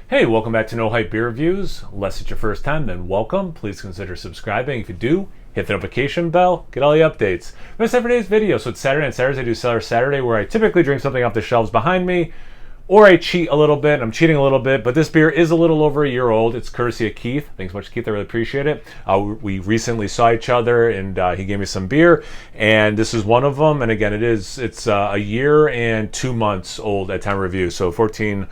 Hey, welcome back to No Hype Beer Reviews. Unless it's your first time, then welcome. Please consider subscribing. If you do, hit the notification bell, get all the updates. That's every day's video. So it's Saturday, and Saturdays I do Cellar Saturday, where I typically drink something off the shelves behind me, or I cheat a little bit. I'm cheating a little bit, but this beer is a little over a year old. It's courtesy of Keith. Thanks so much, Keith. I really appreciate it. We recently saw each other, and he gave me some beer, and this is one of them. And again, it's a year and 2 months old at time of review, so 14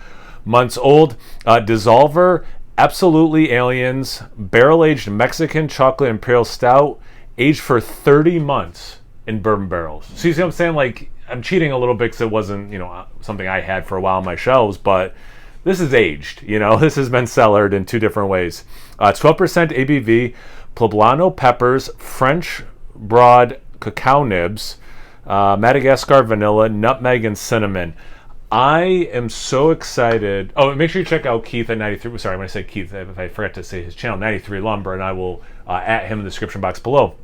months old. Dssolvr, Absolutely Aliens, barrel-aged Mexican chocolate imperial stout, aged for 30 months in bourbon barrels. So you see what I'm saying? Like, I'm cheating a little bit because it wasn't, something I had for a while on my shelves, but this is aged. This has been cellared in two different ways. 12% ABV, poblano peppers, French broad cacao nibs, Madagascar vanilla, nutmeg, and cinnamon. I am so excited. Oh, make sure you check out Keith at 93. Sorry, when I say Keith, if I forgot to say his channel, 93 Lumber, and I will at him in the description box below.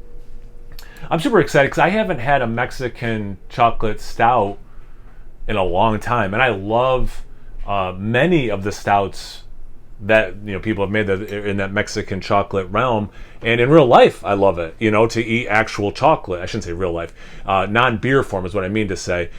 I'm super excited because I haven't had a Mexican chocolate stout in a long time, and I love many of the stouts that people have made in that Mexican chocolate realm. And in real life, I love it. To eat actual chocolate. I shouldn't say real life. Non-beer form is what I mean to say.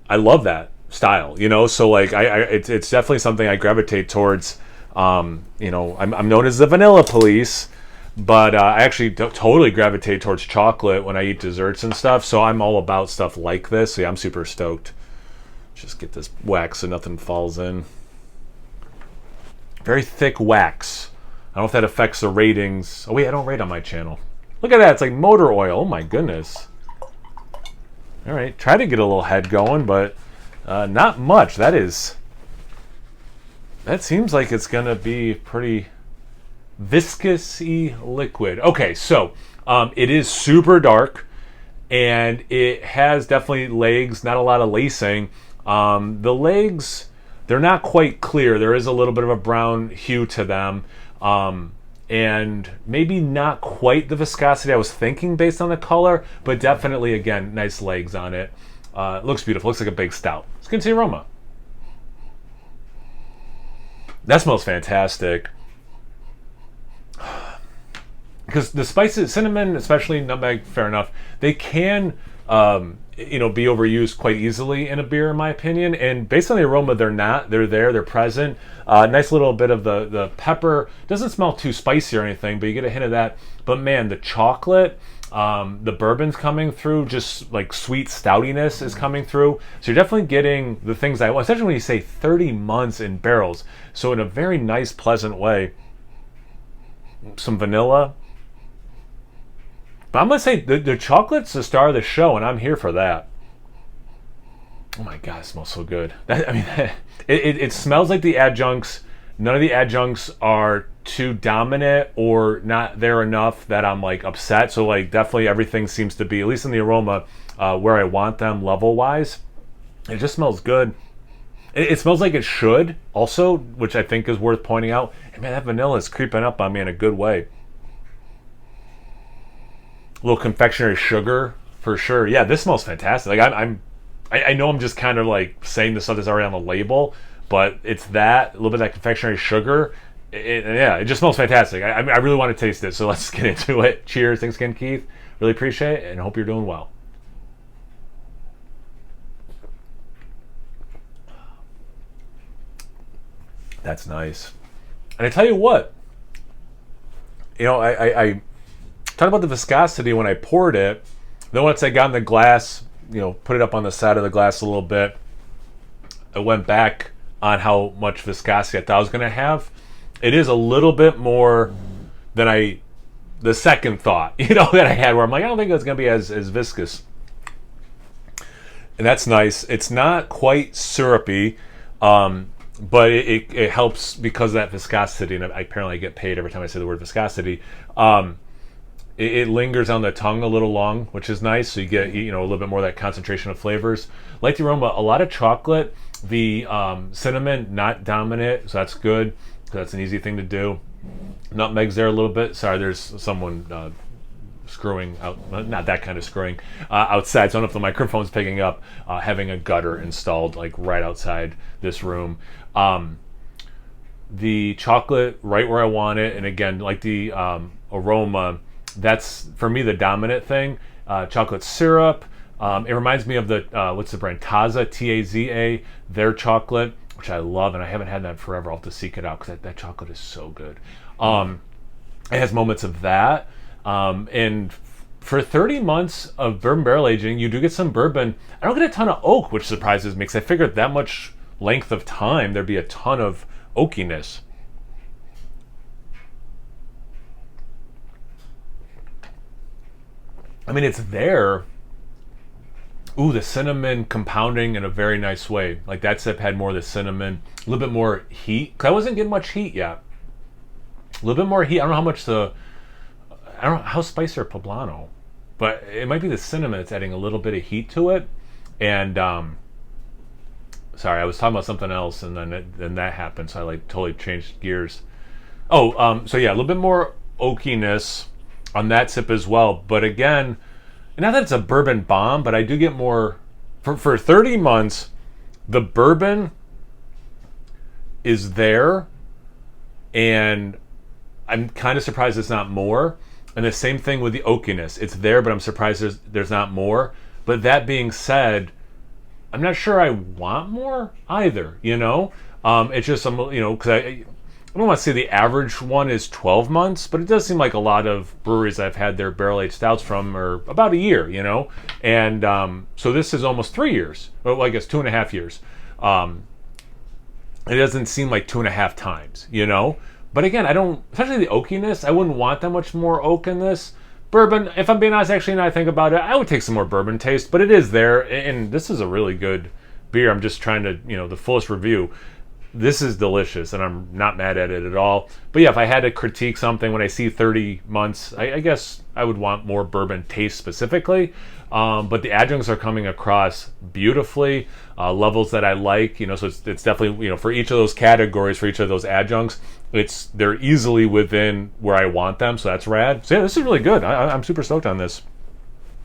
I love that style, so like it's definitely something I gravitate towards. I'm known as the vanilla police, but I actually totally gravitate towards chocolate when I eat desserts and stuff, so I'm all about stuff like this. So yeah, I'm super stoked. Just get this wax so nothing falls in. Very thick wax. I don't know if that affects the ratings. Oh wait, I don't rate on my channel. Look at that, it's like motor oil. Oh my goodness. All right, try to get a little head going, but not much. That seems like it's gonna be pretty viscous-y liquid. Okay, so it is super dark, and it has definitely legs, not a lot of lacing. The legs, they're not quite clear. There is a little bit of a brown hue to them. And maybe not quite the viscosity I was thinking based on the color, but definitely, again, nice legs on it. It looks beautiful. Looks like a big stout. Let's get into the aroma. That smells fantastic. Because the spices, cinnamon, especially nutmeg, fair enough, they can be overused quite easily in a beer, in my opinion. And based on the aroma, they're not. They're there. They're present. Nice little bit of the pepper. Doesn't smell too spicy or anything, but you get a hint of that. But man, the chocolate, the bourbon's coming through. Just like sweet stoutiness is coming through. So you're definitely getting the things I want, especially when you say 30 months in barrels. So in a very nice, pleasant way. Some vanilla. But I'm going to say the chocolate's the star of the show, and I'm here for that. Oh my God, it smells so good. It smells like the adjuncts. None of the adjuncts are too dominant or not there enough that I'm like upset. So like definitely everything seems to be, at least in the aroma, where I want them level-wise. It just smells good. It smells like it should also, which I think is worth pointing out. And man, that vanilla is creeping up on me in a good way. Little confectionery sugar for sure. Yeah, this smells fantastic. Like I know I'm just kind of like saying the stuff that's already on the label, but it's that a little bit of that confectionery sugar. It just smells fantastic. I really want to taste it. So let's get into it. Cheers. Thanks again, Keith. Really appreciate it, and hope you're doing well. That's nice. And I tell you what, I talk about the viscosity when I poured it. Then once I got in the glass, put it up on the side of the glass a little bit, I went back on how much viscosity I thought I was going to have. It is a little bit more than the second thought, that I had, where I'm like, I don't think it's going to be as viscous. And that's nice. It's not quite syrupy, but it helps because of that viscosity, and apparently I get paid every time I say the word viscosity. It lingers on the tongue a little long, which is nice. So you get a little bit more of that concentration of flavors. Like the aroma, a lot of chocolate. The cinnamon not dominant, so that's good. That's an easy thing to do. Nutmeg's there a little bit. Sorry, there's someone screwing out, not that kind of screwing, outside. So I don't know if the microphone's picking up, having a gutter installed like right outside this room. the chocolate right where I want it, and again, like the aroma, that's for me the dominant thing. Chocolate syrup. It reminds me of the what's the brand? Taza, Taza, their chocolate, which I love, and I haven't had that in forever. I'll have to seek it out because that chocolate is so good. It has moments of that, and for 30 months of bourbon barrel aging, you do get some bourbon. I don't get a ton of oak, which surprises me because I figured that much length of time there'd be a ton of oakiness. I mean, it's there. Ooh, the cinnamon compounding in a very nice way. Like that sip had more of the cinnamon, a little bit more heat. Cause I wasn't getting much heat yet. A little bit more heat. I don't know how much I don't know how spicy or poblano, but it might be the cinnamon that's adding a little bit of heat to it. And sorry, I was talking about something else, and then that happened, so I like totally changed gears. So yeah, a little bit more oakiness on that sip as well. But again, not that it's a bourbon bomb, but I do get more for 30 months. The bourbon is there, and I'm kind of surprised it's not more. And the same thing with the oakiness. It's there, but I'm surprised there's not more. But that being said, I'm not sure I want more either, you know? It's just, because I don't want to say the average one is 12 months, but it does seem like a lot of breweries I've had their barrel-aged stouts from are about a year, you know? And so this is almost 3 years. Well, I guess 2.5 years. It doesn't seem like 2.5 times, you know? But again, especially the oakiness, I wouldn't want that much more oak in this. Bourbon, if I'm being honest, actually, now I think about it, I would take some more bourbon taste, but it is there, and this is a really good beer. I'm just trying to, the fullest review. This is delicious, and I'm not mad at it at all. But yeah, if I had to critique something when I see 30 months, I guess I would want more bourbon taste specifically. But the adjuncts are coming across beautifully, levels that I like, so it's definitely, for each of those categories, for each of those adjuncts, they're easily within where I want them, so that's rad. So yeah, this is really good. I'm super stoked on this.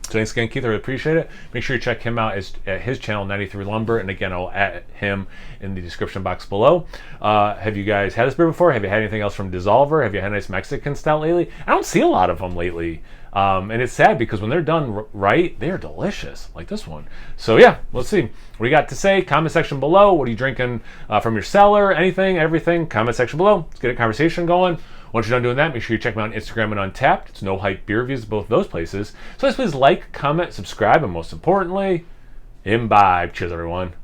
So thanks again, Keith. I really appreciate it. Make sure you check him out at his channel, 93 Lumber. And again, I'll add him in the description box below. Have you guys had this beer before? Have you had anything else from Dssolvr? Have you had a nice Mexican stout lately? I don't see a lot of them lately. And it's sad because when they're done right, they're delicious, like this one. So yeah, let's see. What do you got to say? Comment section below. What are you drinking from your cellar? Anything, everything? Comment section below. Let's get a conversation going. Once you're done doing that, make sure you check me out on Instagram and Untapped. It's No Hype Beer Reviews, both those places. So please like, comment, subscribe, and most importantly, imbibe. Cheers, everyone.